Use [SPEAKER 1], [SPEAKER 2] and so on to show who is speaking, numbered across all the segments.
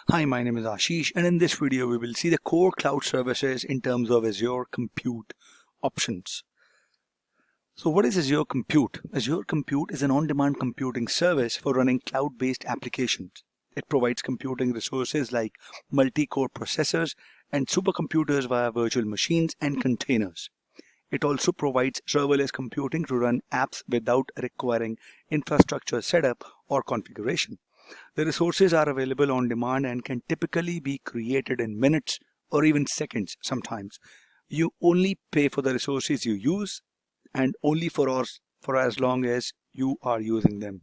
[SPEAKER 1] Hi, my name is Ashish, and in this video we will see the core cloud services in terms of Azure Compute options. So what is Azure Compute? Azure Compute is an on-demand computing service for running cloud-based applications. It provides computing resources like multi-core processors and supercomputers via virtual machines and containers. It also provides serverless computing to run apps without requiring infrastructure setup or configuration. The resources are available on demand and can typically be created in minutes or even seconds sometimes. You only pay for the resources you use and only for as long as you are using them.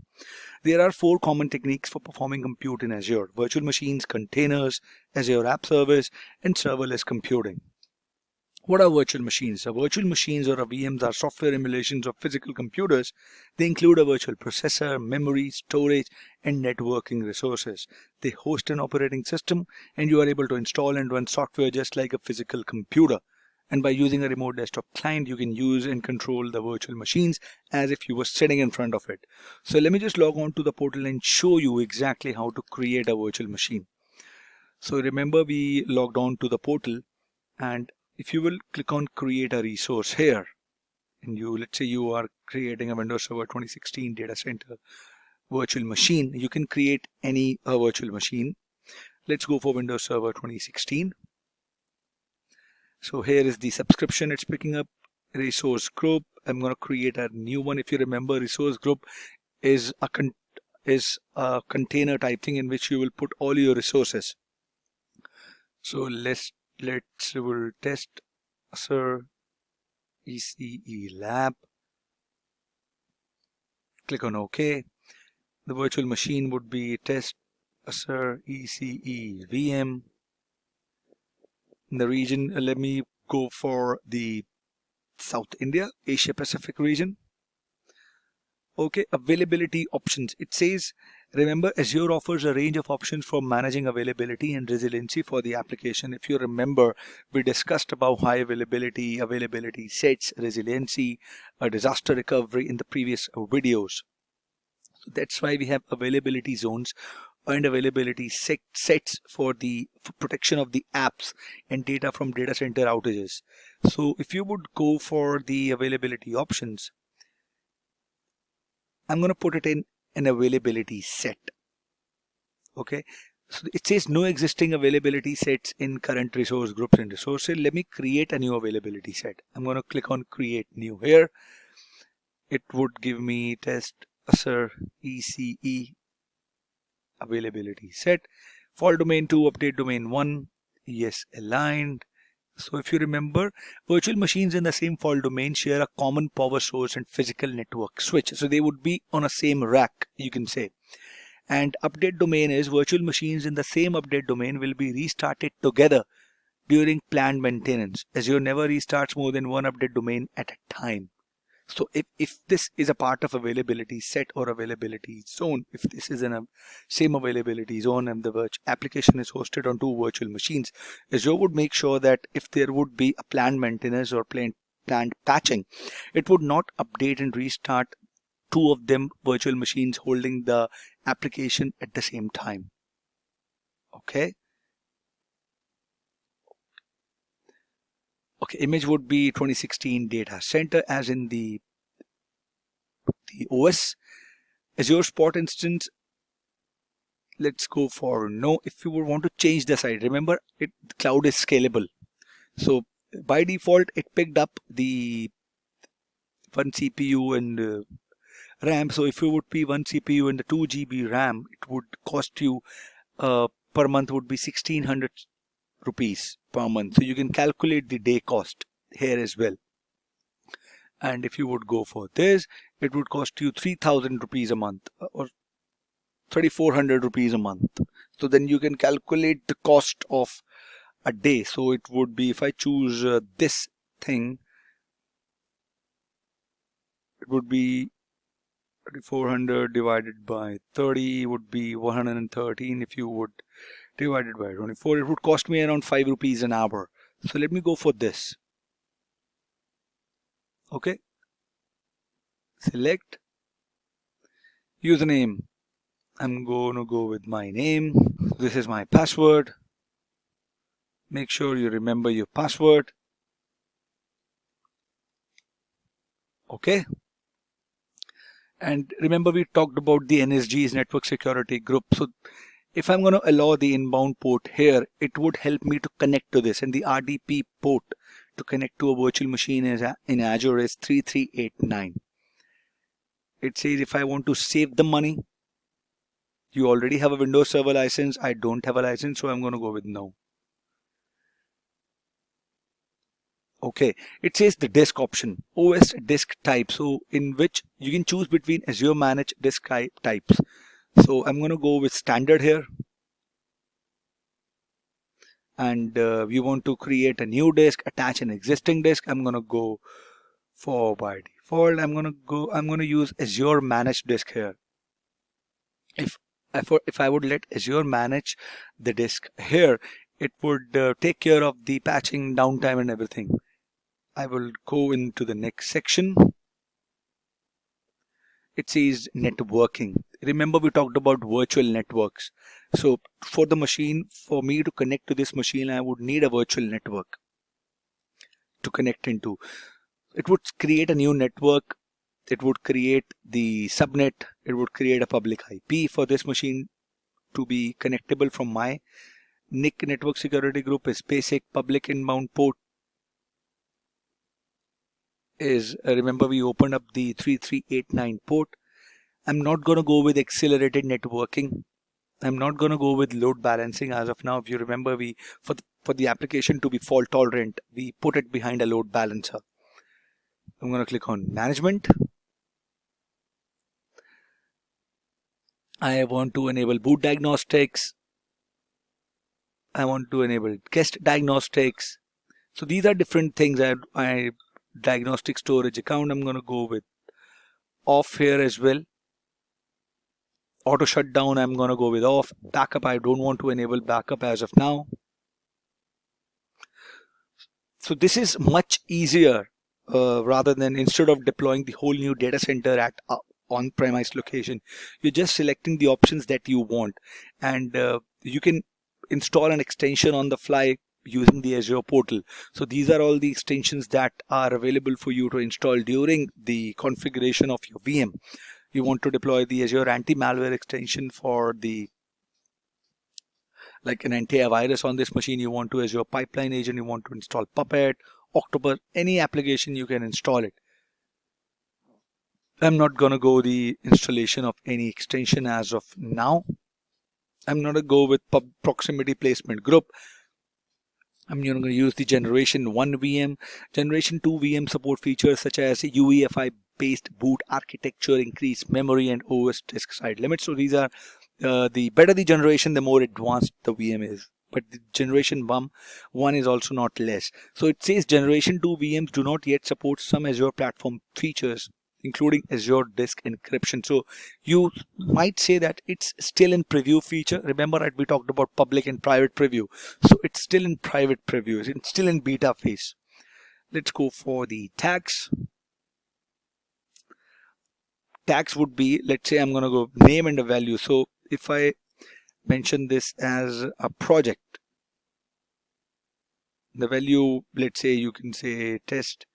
[SPEAKER 1] There are 4 common techniques for performing compute in Azure: virtual machines, containers, Azure App Service, and serverless computing. What are virtual machines? Virtual machines or VMs are software emulations of physical computers. They include a virtual processor, memory, storage, and networking resources. They host an operating system, and you are able to install and run software just like a physical computer. And by using a remote desktop client, you can use and control the virtual machines as if you were sitting in front of it. So let me just log on to the portal and show you exactly how to create a virtual machine. So remember, we logged on to the portal, and if you will click on create a resource here, and let's say you are creating a Windows Server 2016 data center virtual machine, you can create any virtual machine. Let's go for Windows Server 2016. So here is the subscription it's picking up. Resource group, I'm going to create a new one. If you remember, resource group is a container type thing in which you will put all your resources. So we'll test Azure ECE Lab. Click on OK. The virtual machine would be test Azure ECE VM. In the region, let me go for the South India, Asia Pacific region. Okay, availability options. It says, remember, Azure offers a range of options for managing availability and resiliency for the application. If you remember, we discussed about high availability, availability sets, resiliency, disaster recovery in the previous videos. So that's why we have availability zones and availability sets for protection of the apps and data from data center outages. So if you would go for the availability options, I'm going to put it in an availability set. Okay, so it says no existing availability sets in current resource groups and resources. Let me create a new availability set. I'm going to click on create new here. It would give me test Azure ECE availability set. Fault domain 2, update domain 1, yes, aligned. So if you remember, virtual machines in the same fault domain share a common power source and physical network switch. So they would be on a same rack, you can say. And update domain is virtual machines in the same update domain will be restarted together during planned maintenance. Azure never restarts more than one update domain at a time. So if this is a part of availability set or availability zone, if this is in a same availability zone and the application is hosted on 2 virtual machines, Azure would make sure that if there would be a planned maintenance or planned patching, it would not update and restart 2 of them virtual machines holding the application at the same time. Okay. Okay, image would be 2016 data center as in the OS. Azure Spot instance, let's go for no. If you would want to change the site, remember the cloud is scalable. So by default, it picked up the 1 CPU and RAM. So if you would be 1 CPU and the 2 GB RAM, it would cost you per month would be 1600 rupees per month. So you can calculate the day cost here as well. And if you would go for this, it would cost you 3000 rupees a month or 3400 rupees a month. So then you can calculate the cost of a day. So it would be, if I choose this thing, it would be 3400 divided by 30 would be 113. If you would divide it by 24, it would cost me around 5 rupees an hour. So let me go for this. Okay, select username. I'm going to go with my name. This is my password. Make sure you remember your password. Okay. And remember, we talked about the NSG's network security group. So if I'm going to allow the inbound port here, it would help me to connect to this. And the RDP port to connect to a virtual machine in Azure is 3389. It says if I want to save the money, you already have a Windows Server license. I don't have a license, so I'm going to go with no. Okay, it says the disk option, OS disk type. So in which you can choose between Azure managed disk types. So I'm going to go with standard here. And we want to create a new disk, attach an existing disk. I'm going to go for by default. I'm going to use Azure managed disk here. If I would let Azure manage the disk here, it would take care of the patching, downtime and everything. I will go into the next section. It says networking. Remember, we talked about virtual networks. So for the machine, for me to connect to this machine, I would need a virtual network to connect into. It would create a new network. It would create the subnet. It would create a public IP for this machine to be connectable from my NIC network security group is basic public inbound port. Is remember we opened up the 3389 port. I'm not going to go with accelerated networking. I'm not going to go with load balancing as of now. If you remember, we for the application to be fault tolerant, we put it behind a load balancer. I'm going to click on management. I want to enable boot diagnostics. I want to enable guest diagnostics. So these are different things. I diagnostic storage account, I'm going to go with off here as well. Auto shutdown, I'm going to go with off. Backup, I don't want to enable backup as of now. So this is much easier rather than instead of deploying the whole new data center at on-premise location. You're just selecting the options that you want, and you can install an extension on the fly using the Azure portal. So these are all the extensions that are available for you to install during the configuration of your VM. You want to deploy the Azure anti-malware extension for the like an antivirus on this machine. You want to Azure pipeline agent. You want to install Puppet, October, any application you can install it. I'm not going to go the installation of any extension as of now. I'm not going to go with proximity placement group. I'm going to use the generation 1 VM, generation 2 VM support features such as UEFI based boot architecture, increased memory and OS disk side limits. So these are the better the generation, the more advanced the VM is. But the generation 1 is also not less. So it says generation 2 VMs do not yet support some Azure platform features, including Azure disk encryption. So you might say that it's still in preview feature. Remember that we talked about public and private preview. So it's still in private preview. It's still in beta phase. Let's go for the tags. Tags would be, let's say I'm going to go name and a value. So if I mention this as a project, the value, let's say you can say test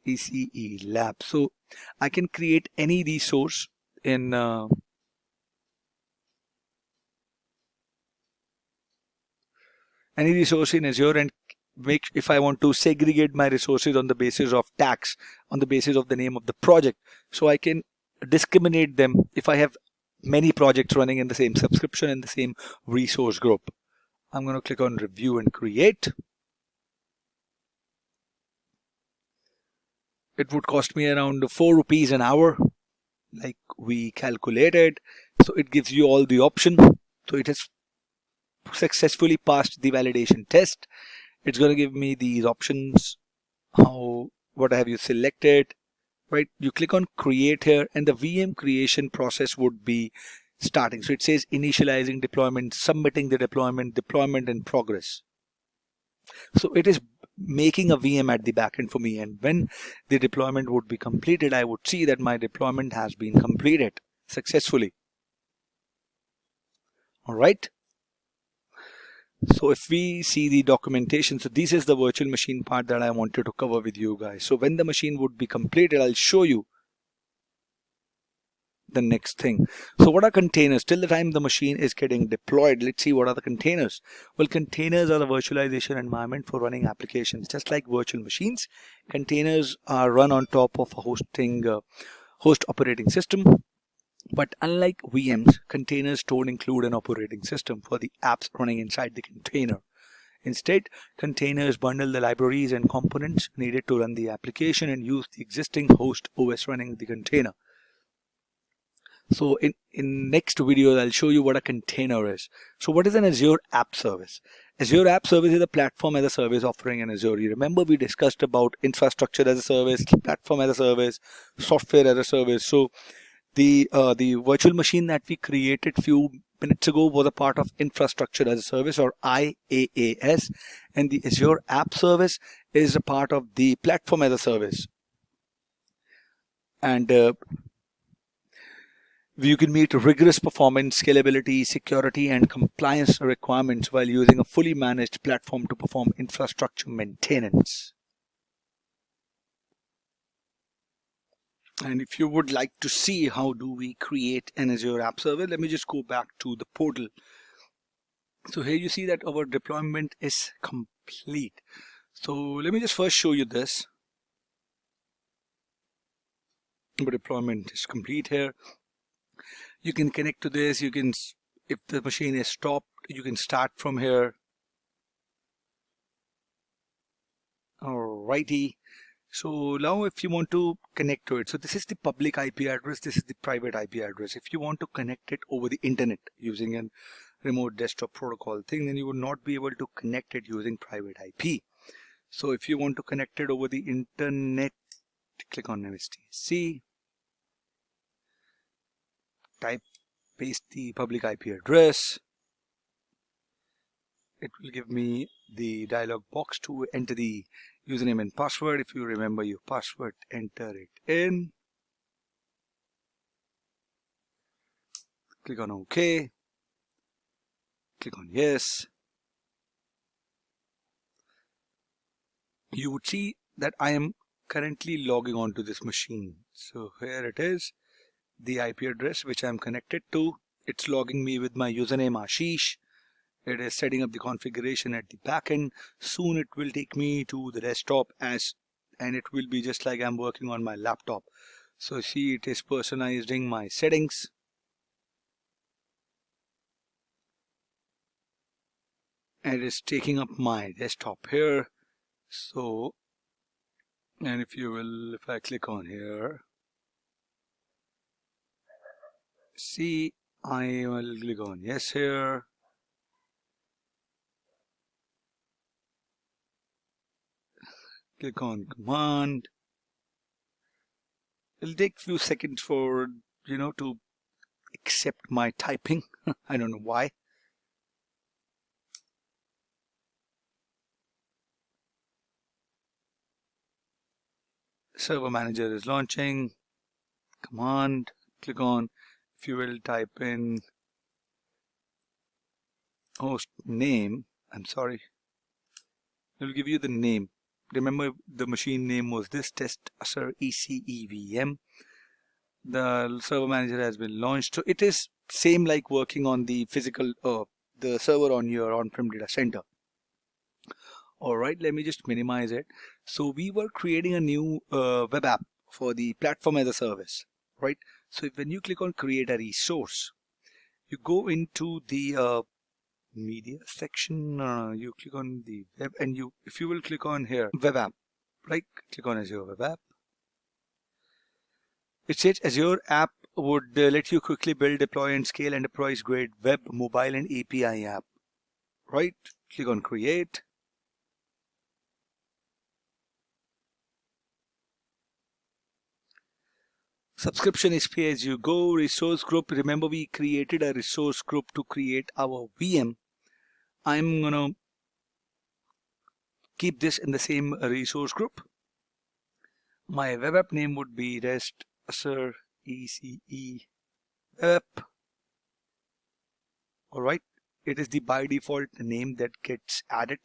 [SPEAKER 1] ECE lab. So I can create any resource in Azure and make, if I want to segregate my resources on the basis of tags, on the basis of the name of the project, so I can discriminate them if I have many projects running in the same subscription in the same resource group. I'm going to click on review and create. It would cost me around 4 rupees an hour, like we calculated. So it gives you all the option. So it has successfully passed the validation test. It's going to give me these options. What have you selected? Right? You click on create here, and the VM creation process would be starting. So it says initializing deployment, submitting the deployment in progress. So it is making a VM at the backend for me, and when the deployment would be completed, I would see that my deployment has been completed successfully. All right. So if we see the documentation, so this is the virtual machine part that I wanted to cover with you guys. So when the machine would be completed, I'll show you the next thing. So what are containers? Till the time the machine is getting deployed, let's see what are the containers. Well, containers are the virtualization environment for running applications. Just like virtual machines, containers are run on top of a host operating system. But unlike VMs, containers don't include an operating system for the apps running inside the container. Instead, containers bundle the libraries and components needed to run the application and use the existing host OS running the container. So in next video, I'll show you what a container is. So what is an Azure App Service? Azure App Service is a platform as a service offering in Azure. You remember we discussed about infrastructure as a service, platform as a service, software as a service. So the virtual machine that we created few minutes ago was a part of infrastructure as a service, or IaaS, and the Azure App Service is a part of the platform as a service. And you can meet rigorous performance, scalability, security, and compliance requirements while using a fully managed platform to perform infrastructure maintenance. And if you would like to see how do we create an Azure App Server, let me just go back to the portal. So here you see that our deployment is complete. So let me just first show you this. Our deployment is complete here. You can connect to this. You can, if the machine is stopped, you can start from here. Alrighty. So now if you want to connect to it, so this is the public IP address, this is the private IP address. If you want to connect it over the internet using a remote desktop protocol thing, then you would not be able to connect it using private IP. So if you want to connect it over the internet, click on MSTC, paste the public IP address. It will give me the dialog box to enter the username and password. If you remember your password, enter it in. Click on OK. Click on yes. You would see that I am currently logging on to this machine. So here it is, the IP address which I am connected to. It's logging me with my username Ashish. It is setting up the configuration at the backend. Soon it will take me to the desktop and it will be just like I'm working on my laptop. So see, it is personalizing my settings. And it is taking up my desktop here. So, and if you will, if I click on here, see, I will click on yes here. Click on command. It'll take a few seconds for, to accept my typing. I don't know why. Server manager is launching. Command, click on, if you will type in host name, I'm sorry, it will give you the name. Remember the machine name was this, test Azure ECEVM. The server manager has been launched. So it is same like working on the physical, the server on your on-prem data center. Alright, let me just minimize it. So we were creating a new web app for the platform as a service, right? So when you click on create a resource, you go into the media section, you click on the web, and if you will click on here web app, right? Click on Azure web app. It says Azure app would let you quickly build, deploy, and scale enterprise grade web, mobile, and API app, right? Click on create. Subscription is pay as you go. Resource group, remember we created a resource group to create our VM. I'm gonna keep this in the same resource group. My web app name would be REST Azure ECE web app. All right, it is the by default name that gets added.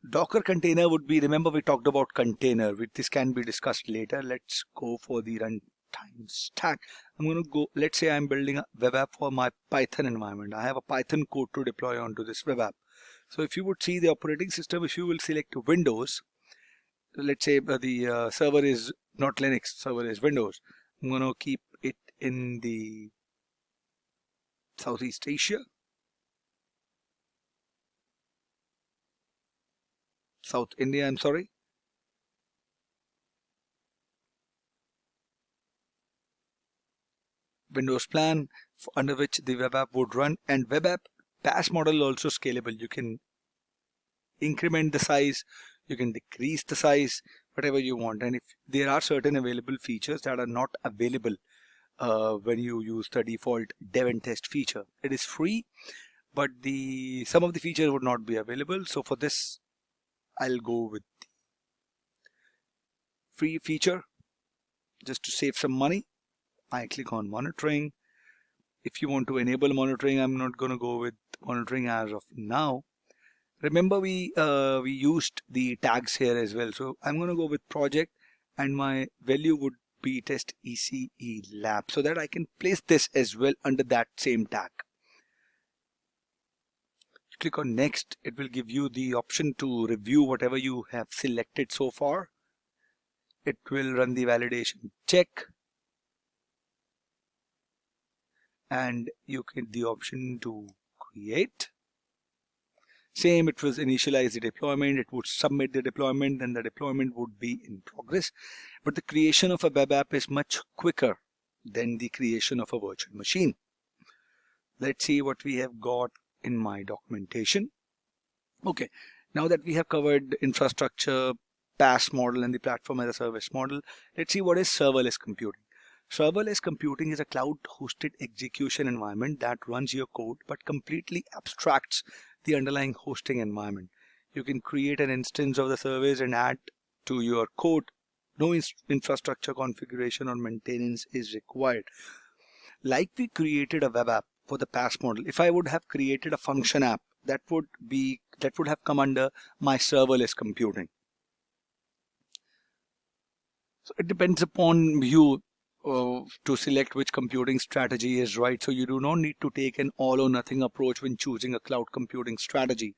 [SPEAKER 1] Docker container would be, remember we talked about container, which this can be discussed later. Let's go for the runtime stack. I'm going to go, let's say I'm building a web app for my Python environment. I have a Python code to deploy onto this web app. So if you would see the operating system, if you will select Windows, let's say the server is not Linux, server is Windows. I'm going to keep it in the Southeast Asia. South India, I'm sorry. Windows plan under which the web app would run, and web app PaaS model also scalable. You can increment the size, you can decrease the size, whatever you want. And if there are certain available features that are not available when you use the default dev and test feature, it is free, but some of the features would not be available. So for this, I'll go with the free feature just to save some money. I click on monitoring. If you want to enable monitoring, I'm not going to go with monitoring as of now. Remember we used the tags here as well. So I'm going to go with project, and my value would be test ECE lab, so that I can place this as well under that same tag. Click on next. It will give you the option to review whatever you have selected so far. It will run the validation check, and you get the option to create. Same, it was initialize the deployment, it would submit the deployment, then the deployment would be in progress. But the creation of a web app is much quicker than the creation of a virtual machine. Let's see what we have got in my documentation. Okay, now that we have covered infrastructure, PaaS model, and the platform as a service model, let's see what is serverless computing. Serverless computing is a cloud-hosted execution environment that runs your code but completely abstracts the underlying hosting environment. You can create an instance of the service and add to your code. No infrastructure configuration or maintenance is required. Like we created a web app for the PaaS model, if I would have created a function app, that would have come under my serverless computing. So it depends upon you to select which computing strategy is right. So you do not need to take an all or nothing approach when choosing a cloud computing strategy.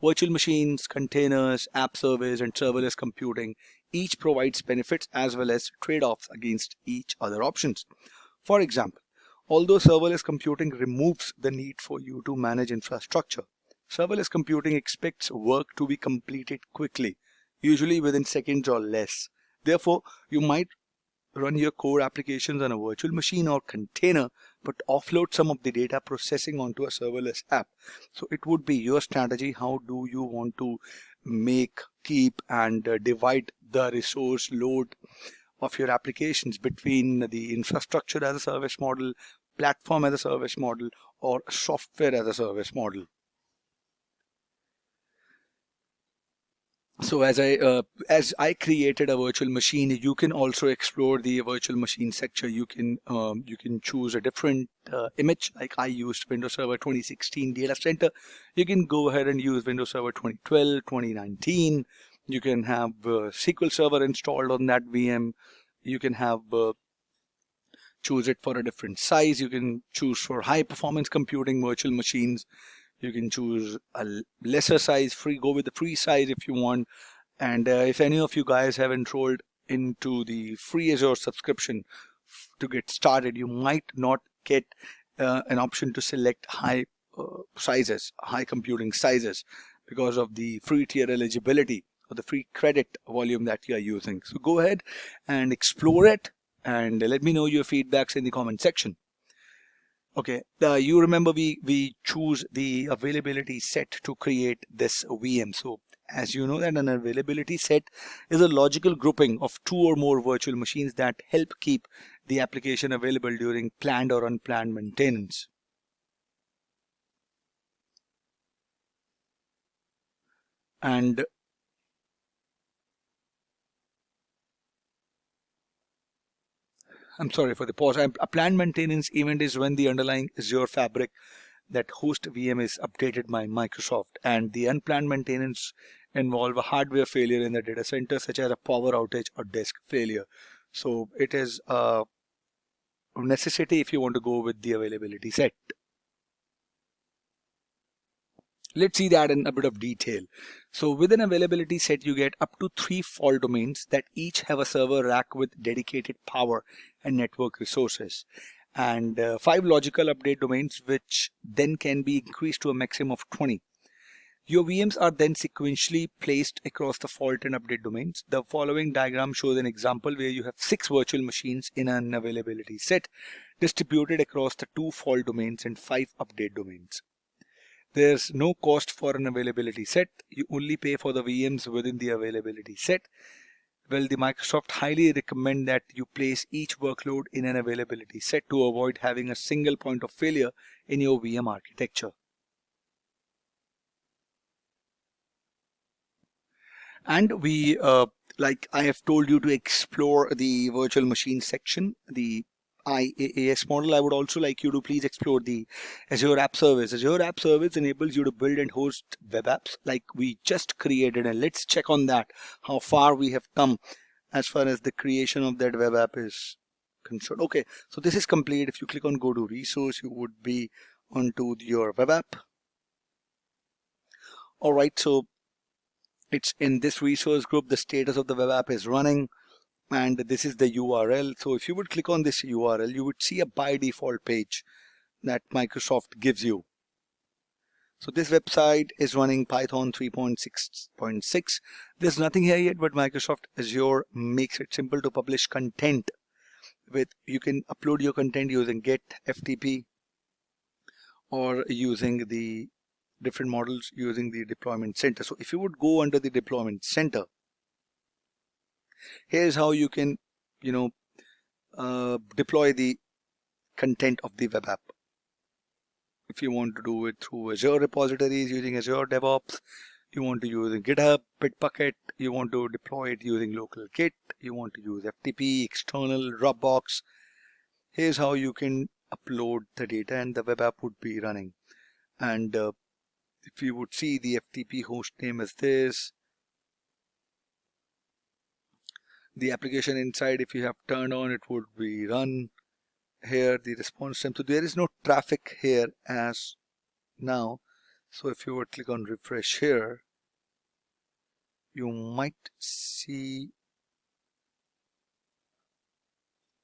[SPEAKER 1] Virtual machines, containers, app service, and serverless computing each provides benefits as well as trade-offs against each other options. For example, although serverless computing removes the need for you to manage infrastructure, serverless computing expects work to be completed quickly, usually within seconds or less. Therefore, you might run your core applications on a virtual machine or container, but offload some of the data processing onto a serverless app. So it would be your strategy. How do you want to make, keep, and divide the resource load of your applications between the infrastructure as a service model, platform as a service model, or software as a service model? So as I created a virtual machine, you can also explore the virtual machine sector. You can choose a different image. Like I used Windows Server 2016 data center. You can go ahead and use Windows Server 2012, 2019. You can have SQL Server installed on that VM. You can have choose it for a different size. You can choose for high performance computing virtual machines. You can choose a lesser size, go with the free size if you want. And if any of you guys have enrolled into the free Azure subscription to get started, you might not get an option to select high computing sizes because of the free tier eligibility or the free credit volume that you are using. So go ahead and explore it and let me know your feedbacks in the comment section. Okay, you remember we choose the availability set to create this VM. So as you know that an availability set is a logical grouping of two or more virtual machines that help keep the application available during planned or unplanned maintenance. And I'm sorry for the pause. A planned maintenance event is when the underlying Azure Fabric that host VM is updated by Microsoft, and the unplanned maintenance involve a hardware failure in the data center, such as a power outage or disk failure. So it is a necessity if you want to go with the availability set. Let's see that in a bit of detail. So with an availability set, you get up to 3 fault domains that each have a server rack with dedicated power and network resources, and 5 logical update domains, which then can be increased to a maximum of 20. Your VMs are then sequentially placed across the fault and update domains. The following diagram shows an example where you have 6 virtual machines in an availability set distributed across the 2 fault domains and 5 update domains. There's no cost for an availability set. You only pay for the VMs within the availability set. Well, the Microsoft highly recommend that you place each workload in an availability set to avoid having a single point of failure in your VM architecture. And we, like I have told you, to explore the virtual machine section, the IaaS model, I would also like you to please explore the Azure App Service. Azure App Service enables you to build and host web apps like we just created, and let's check on that, how far we have come as far as the creation of that web app is concerned. Okay, so this is complete. If you click on go to resource, you would be onto your web app. All right, so it's in this resource group. The status of the web app is running, and this is the URL. So if you would click on this URL, you would see a by default page that Microsoft gives you. So this website is running Python 3.6.6. There's nothing here yet, but Microsoft Azure makes it simple to publish content. You can upload your content using Git, FTP, or using the different models using the deployment center. So if you would go under the deployment center, here's how you can, deploy the content of the web app. If you want to do it through Azure repositories using Azure DEVOPS, you want to use GitHub, Bitbucket, you want to deploy it using local Git, you want to use FTP, external, Dropbox. Here's how you can upload the data and the web app would be running. And if you would see, the FTP host name is this. The application inside, if you have turned on, it would be run. Here the response time, so there is no traffic here as now. So if you would click on refresh here, you might see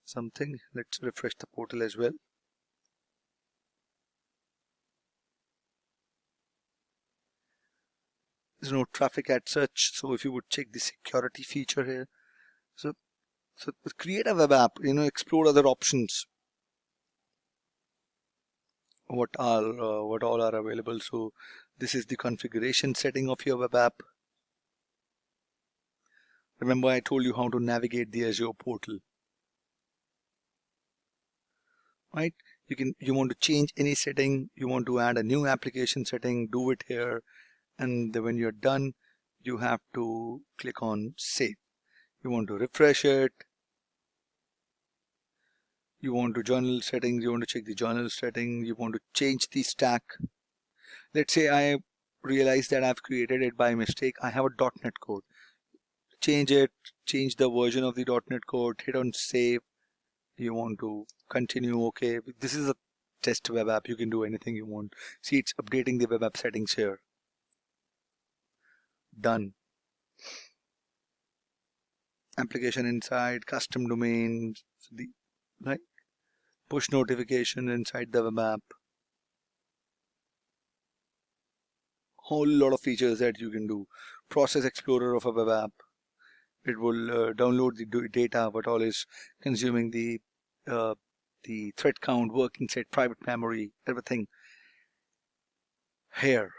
[SPEAKER 1] something. Let's refresh the portal as well. There's no traffic as such. So if you would check the security feature here, so create a web app, explore other options. What all are available. So this is the configuration setting of your web app. Remember, I told you how to navigate the Azure portal, right? You want to change any setting, you want to add a new application setting, do it here, and when you're done, you have to click on save. You want to refresh it. You want to journal settings, you want to check the journal setting, you want to change the stack. Let's say I realize that I've created it by mistake. I have a .NET code. Change it, change the version of the .NET code, hit on save. You want to continue, okay. This is a test web app, you can do anything you want. See, it's updating the web app settings here. Done. Application inside, custom domains, right? Push notification inside the web app. Whole lot of features that you can do. Process explorer of a web app. It will download the data, what all is consuming the thread count, working set, private memory, everything. Here,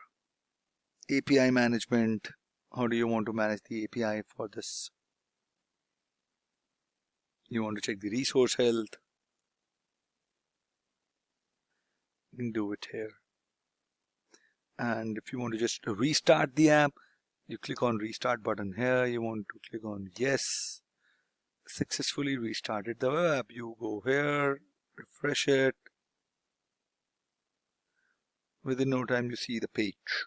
[SPEAKER 1] API management. How do you want to manage the API for this? You want to check the resource health. You can do it here. And if you want to just restart the app, you click on restart button here. You want to click on yes. successfully restarted the web app. You go here, refresh it. Within no time you see the page.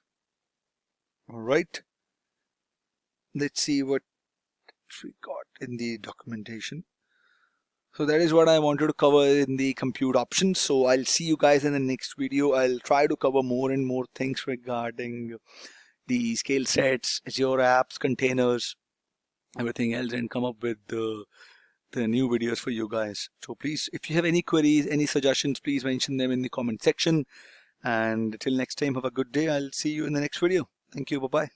[SPEAKER 1] Alright, let's see what we got in the documentation. So that is what I wanted to cover in the compute options. So I'll see you guys in the next video. I'll try to cover more and more things regarding the scale sets, Azure apps, containers, everything else, and come up with the new videos for you guys. So please, if you have any queries, any suggestions, please mention them in the comment section. And till next time, have a good day. I'll see you in the next video. Thank you. Bye-bye.